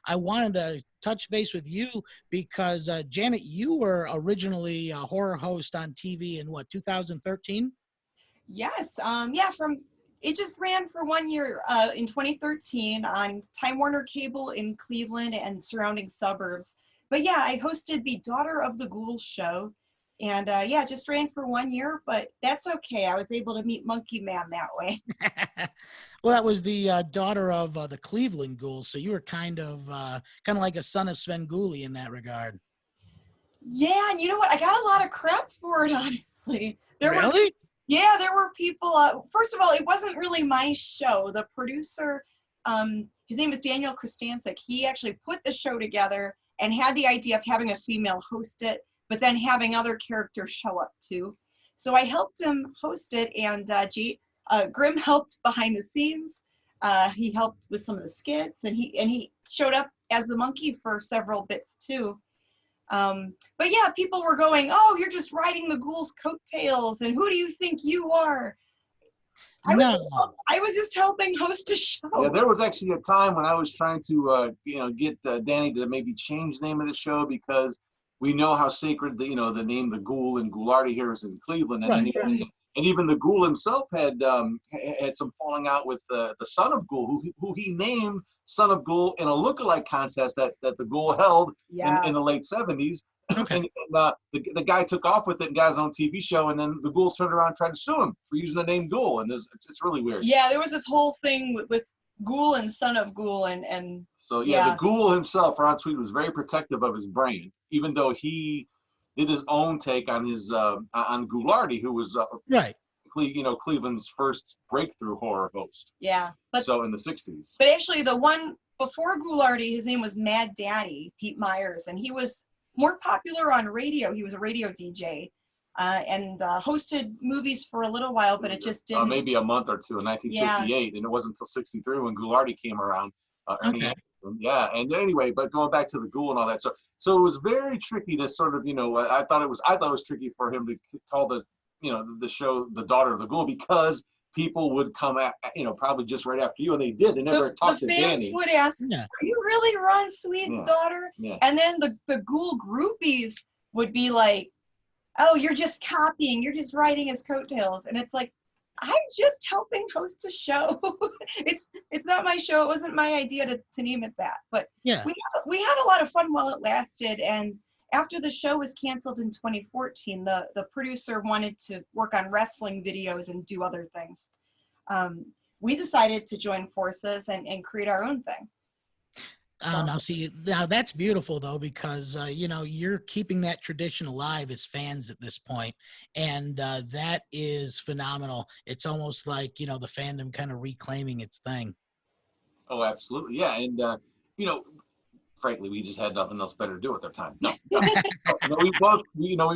I wanted to touch base with you because Janet, you were originally a horror host on TV in what, 2013? Yes. Yeah. It just ran for 1 year in 2013 on Time Warner Cable in Cleveland and surrounding suburbs. But yeah, I hosted the Daughter of the Ghouls show, and yeah, it just ran for 1 year. But that's okay. I was able to meet Monkey Man that way. Well, that was the daughter of the Cleveland Ghouls, so you were kind of like a son of Sven Gulli in that regard. Yeah, and you know what? I got a lot of crap for it, honestly. Really? There were people. First of all, it wasn't really my show. The producer, his name is Daniel Kristancic. He actually put the show together and had the idea of having a female host it, but then having other characters show up too. So I helped him host it, and Grim helped behind the scenes. He helped with some of the skits, and he showed up as the monkey for several bits too. But yeah, people were going, "Oh, you're just riding the ghouls' coattails, and who do you think you are?" No. I was just helping host a show. Yeah, there was actually a time when I was trying to, get Danny to maybe change the name of the show because we know how sacred the name the Ghoul and Ghoulardi here is in Cleveland, and Right, and even the Ghoul himself had some falling out with the Son of Ghoul, who he named Son of Ghoul in a lookalike contest that the Ghoul held in the late '70s. Okay. And the guy took off with it and got his own TV show, and then the Ghoul turned around and tried to sue him for using the name Ghoul, and it's really weird. Yeah, there was this whole thing with Ghoul and Son of Ghoul, and so yeah, the Ghoul himself, Ron Sweet, was very protective of his brand, even though he did his own take on his on Ghoulardi, who was right. Cleveland's first breakthrough horror host. Yeah, so in the '60s. But actually, the one before Ghoulardi, his name was Mad Daddy, Pete Myers, and he was more popular on radio. He was a radio DJ and hosted movies for a little while, but it just didn't. Maybe a month or two in 1958, and it wasn't until '63 when Ghoulardi came around. Ernie Anderson. Yeah, and anyway, but going back to the Ghoul and all that, so it was very tricky to sort of, I thought it was tricky for him to call the show The Daughter of the Ghoul, because people would come at, probably just right after you, and they did. They never talked to Danny. The fans would ask, "Are you really Ron Sweet's daughter?" Yeah. And then the Ghoul groupies would be like, "Oh, you're just copying. You're just riding his coattails." And it's like, I'm just helping host a show. It's not my show. It wasn't my idea to name it that. But yeah, we had a lot of fun while it lasted. And after the show was canceled in 2014, the producer wanted to work on wrestling videos and do other things. We decided to join forces and create our own thing. Now that's beautiful though, because you're keeping that tradition alive as fans at this point, and that is phenomenal. It's almost like the fandom kind of reclaiming its thing. Oh, absolutely, yeah, and frankly, we just had nothing else better to do with our time. No, we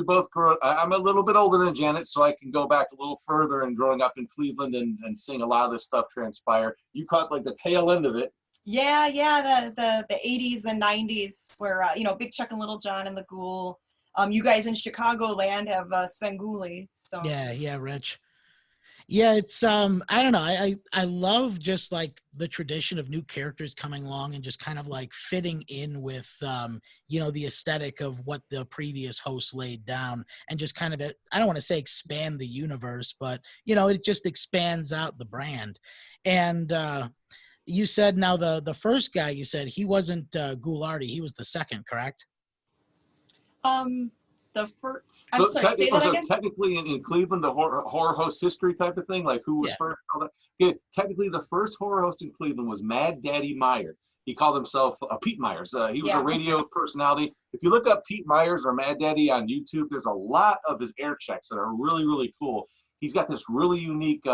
both grew up. I'm a little bit older than Janet, so I can go back a little further and growing up in Cleveland and seeing a lot of this stuff transpire. You caught like the tail end of it. Yeah, the 80s and 90s where Big Chuck and Little John and the Ghoul. You guys in Chicagoland have Sven Gulli. So yeah, Rich. Yeah, it's I don't know. I love just like the tradition of new characters coming along and just kind of like fitting in with the aesthetic of what the previous host laid down, and just kind of I don't want to say expand the universe, but it just expands out the brand. And you said now the first guy, you said he wasn't Ghoulardi, he was the second, correct? The first. I'm sorry, say that again? Technically in Cleveland, the horror host history type of thing, like who was first, all that. Yeah, technically the first horror host in Cleveland was Mad Daddy Meyer. He called himself Pete Myers. He was a radio personality. If you look up Pete Myers or Mad Daddy on YouTube, there's a lot of his air checks that are really, really cool. He's got this really unique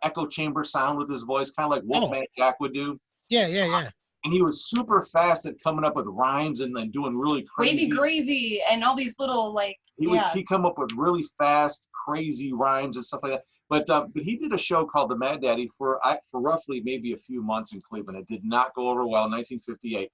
echo chamber sound with his voice, kind of like Wolfman Jack would do. Yeah. And he was super fast at coming up with rhymes and then doing really crazy. Wavy Gravy and all these little He'd come up with really fast, crazy rhymes and stuff like that. But he did a show called The Mad Daddy for roughly maybe a few months in Cleveland. It did not go over well in 1958.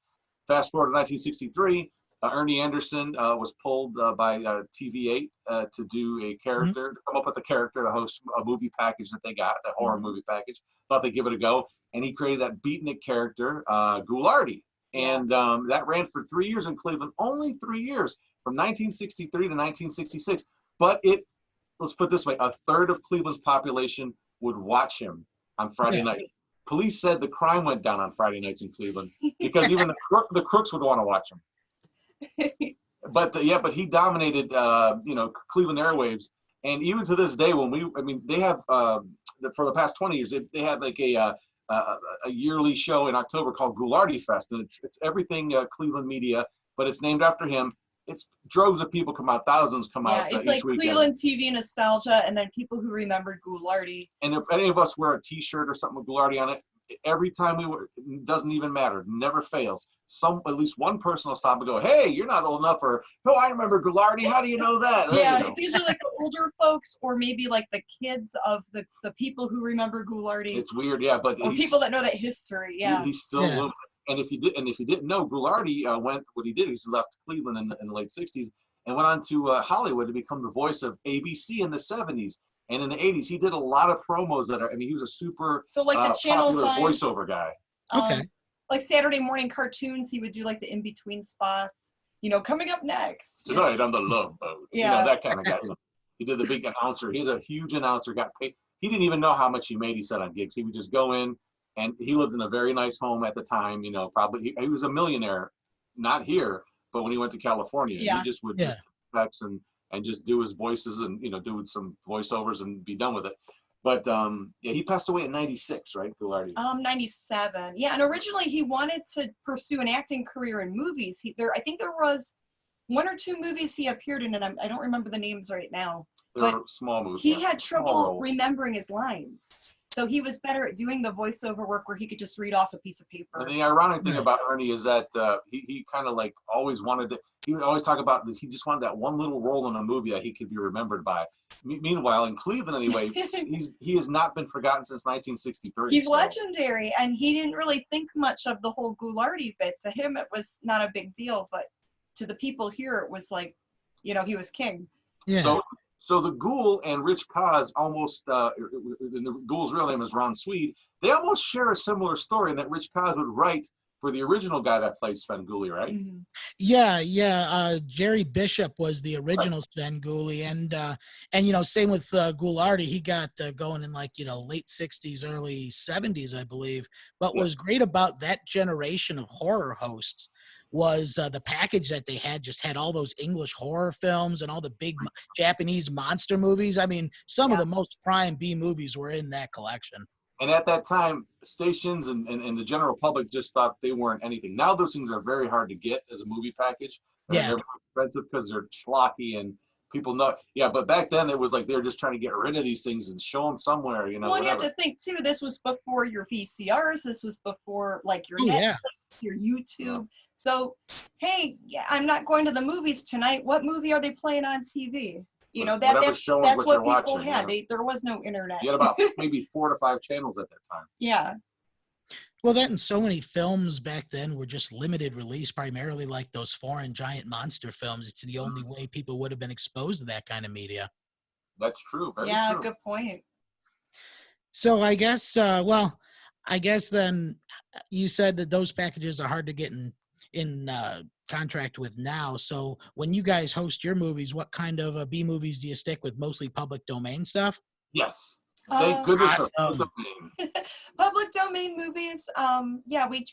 Fast forward to 1963. Ernie Anderson was pulled by TV8 to do a character, to come up with a character to host a movie package that they got, a horror movie package. Thought they'd give it a go. And he created that beatnik character, Ghoulardi. And that ran for 3 years in Cleveland, only 3 years, from 1963 to 1966. But let's put it this way, a third of Cleveland's population would watch him on Friday night. Police said the crime went down on Friday nights in Cleveland because even the crooks would want to watch him. But he dominated, Cleveland airwaves. And even to this day, they have, for the past 20 years, they have like a yearly show in October called Ghoulardi Fest. And it's everything Cleveland media, but it's named after him. It's droves of people come out, thousands come out it's each like weekend. Cleveland TV nostalgia, and then people who remembered Ghoulardi. And if any of us wear a T-shirt or something with Ghoulardi on it, every time it doesn't even matter, never fails. At least one person will stop and go, "Hey, you're not old enough," or "No, I remember Ghoulardi. How do you know that?" It's usually like the older folks, or maybe like the kids of the people who remember Ghoulardi. It's weird, but or people that know that history. He's still. And if you didn't know, Ghoulardi he left Cleveland in the late '60s and went on to Hollywood to become the voice of ABC in the '70s. And in the '80s, he did a lot of promos he was a super the Channel popular 5, voiceover guy. Like Saturday morning cartoons, he would do like the in-between spots. Coming up next. Tonight on the Love Boat. Yeah. That kind of guy. He did the big announcer. He's a huge announcer, got paid. He didn't even know how much he made, he said, on gigs. He would just go in, and he lived in a very nice home at the time, probably he was a millionaire, not here, but when he went to California, he just would just effects and just do his voices and, do some voiceovers and be done with it. But he passed away in '96, right, Ghoulardi? 97. Yeah, and originally he wanted to pursue an acting career in movies. I think there was 1 or 2 movies he appeared in, and I don't remember the names right now. They were small movies. He had trouble remembering his lines. So he was better at doing the voiceover work where he could just read off a piece of paper. And the ironic thing about Ernie is that he kind of like always wanted to, he would always talk about that he just wanted that one little role in a movie that he could be remembered by. Meanwhile, in Cleveland anyway, he has not been forgotten since 1963. He's legendary, and he didn't really think much of the whole Ghoulardi bit. To him, it was not a big deal, but to the people here, it was like, he was king. Yeah. So the Ghoul and Rich Kaz almost, the Ghoul's real name is Ron Swede, they almost share a similar story in that Rich Kaz would write for the original guy that played Svengoolie, right? Mm-hmm. Yeah. Jerry Bishop was the original Svengoolie, and same with Ghoulardi. He got going in late '60s, early '70s, I believe. But what was great about that generation of horror hosts was the package that they just had all those English horror films and all the big Japanese monster movies. I mean, some of the most prime B movies were in that collection. And at that time, stations and the general public just thought they weren't anything. Now those things are very hard to get as a movie package. They're more expensive because they're schlocky and people know. Yeah, but back then it was like they were just trying to get rid of these things and show them somewhere, Well, you have to think too, this was before your VCRs. This was before your Netflix, your YouTube. So, hey, I'm not going to the movies tonight. What movie are they playing on TV? That's what people had. There was no internet. You had about maybe 4 to 5 channels at that time. Yeah. Well, that and so many films back then were just limited release, primarily like those foreign giant monster films. It's the only way people would have been exposed to that kind of media. That's true. Very true. Good point. So I guess, then you said that those packages are hard to get in contract with now. So when you guys host your movies, what kind of B movies do you stick with? Mostly public domain stuff? Yes. Thank goodness for awesome. Public domain movies.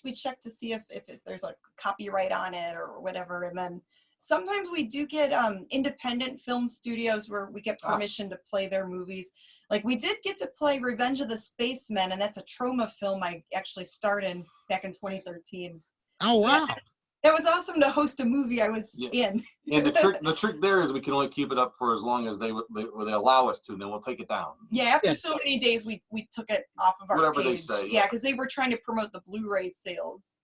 We check to see if there's a copyright on it or whatever, and then sometimes we do get independent film studios where we get permission to play their movies. Like we did get to play Revenge of the Spacemen, and that's a Troma film I actually starred in back in 2013. Oh wow. That was awesome to host a movie I was in. And the trick there is we can only keep it up for as long as they allow us to, and then we'll take it down. Yeah, after so many days, we took it off of our Whatever page. They say. Yeah, because they were trying to promote the Blu-ray sales.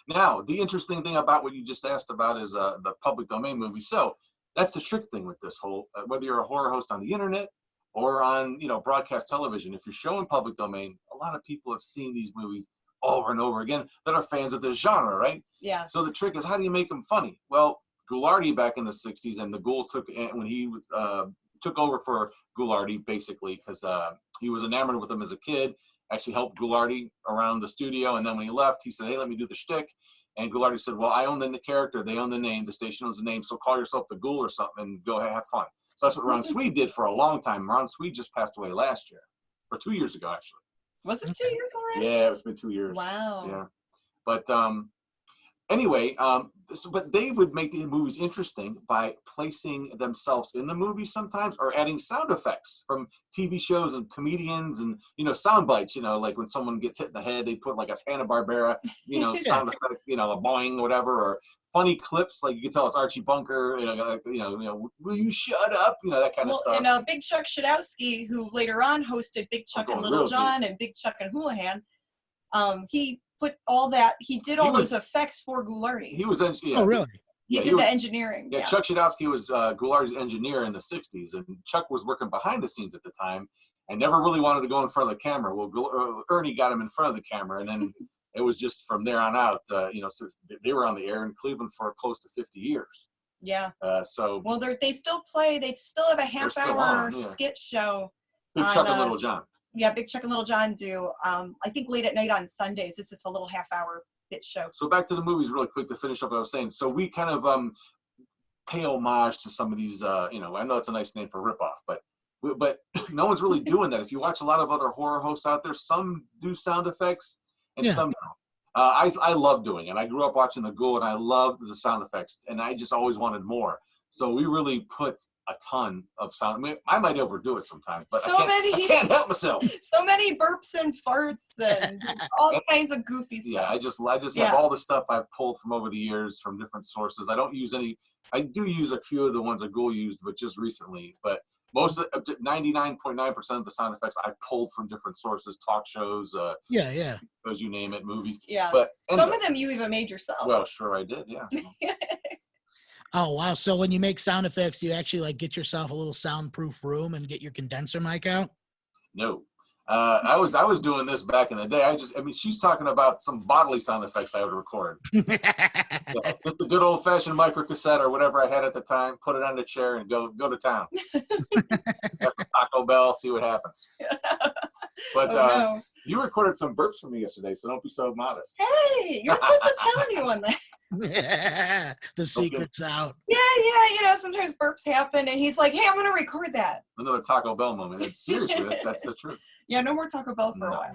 Now, the interesting thing about what you just asked about is the public domain movie. So that's the trick thing with this whole, whether you're a horror host on the internet or on broadcast television, if you're showing public domain, a lot of people have seen these movies over and over again that are fans of this genre, right? Yeah. So the trick is, how do you make them funny? Well, Ghoulardi back in the 60s, and the Ghoul when he took over for Ghoulardi, basically, because he was enamored with him as a kid, actually helped Ghoulardi around the studio, and then when he left, he said, hey, let me do the shtick. And Ghoulardi said, well, I own the character, they own the name, the station owns the name, so call yourself the Ghoul or something and go have fun. So that's what Ron Swede did for a long time. Ron Swede just passed away last year, or 2 years ago, actually. Was it 2 years already? Yeah, it's been 2 years. Wow. Yeah. But anyway, but they would make the movies interesting by placing themselves in the movie sometimes, or adding sound effects from TV shows and comedians, and sound bites. Like when someone gets hit in the head, they put like a Hanna-Barbera, sound effect, a boing, whatever, or funny clips. Like you can tell it's Archie Bunker. Will you shut up? That kind of stuff. And Big Chuck Shadowski, who later on hosted Big Chuck and Little John and Big Chuck and Houlihan, he put all that. He did all those effects for Ghoulardi. He was. Yeah. Oh, really? He did the engineering. Yeah, Chuck Shadowski was Ghoulardi's engineer in the 60s, and Chuck was working behind the scenes at the time and never really wanted to go in front of the camera. Well, Ernie got him in front of the camera, and then it was just from there on out, so they were on the air in Cleveland for close to 50 years. Yeah. Well, they still play. They still have a half-hour skit show. Big Chuck and Little John. Yeah, Big Chuck and Little John do. I think late at night on Sundays. This is a little half-hour bit show. So back to the movies really quick to finish up what I was saying. So we kind of pay homage to some of these, I know it's a nice name for ripoff, but no one's really doing that. If you watch a lot of other horror hosts out there, some do sound effects and some don't. I love doing it. I grew up watching The Ghoul, and I loved the sound effects, and I just always wanted more. So we really put a ton of sound. I might overdo it sometimes, but I can't help myself. So many burps and farts and just all kinds of goofy stuff. Yeah, I just have all the stuff I've pulled from over the years from different sources. I don't use any. I do use a few of the ones that Ghoul used, but just recently. But most of 99.9% of the sound effects I've pulled from different sources, talk shows, shows, you name it, movies. Yeah. But some of them you even made yourself. Well, sure I did. Yeah. Oh, wow. So when you make sound effects, do you actually like get yourself a little soundproof room and get your condenser mic out? No. I was doing this back in the day. She's talking about some bodily sound effects I would record. Just a good old fashioned micro cassette or whatever I had at the time, put it on the chair and go to town. After Taco Bell, see what happens. But you recorded some burps for me yesterday, so don't be so modest. Hey, you're supposed to tell anyone that. The secret's out. Yeah, sometimes burps happen, and he's like, hey, I'm going to record that. Another Taco Bell moment. Seriously, that's the truth. Yeah, no more Taco Bell for a while.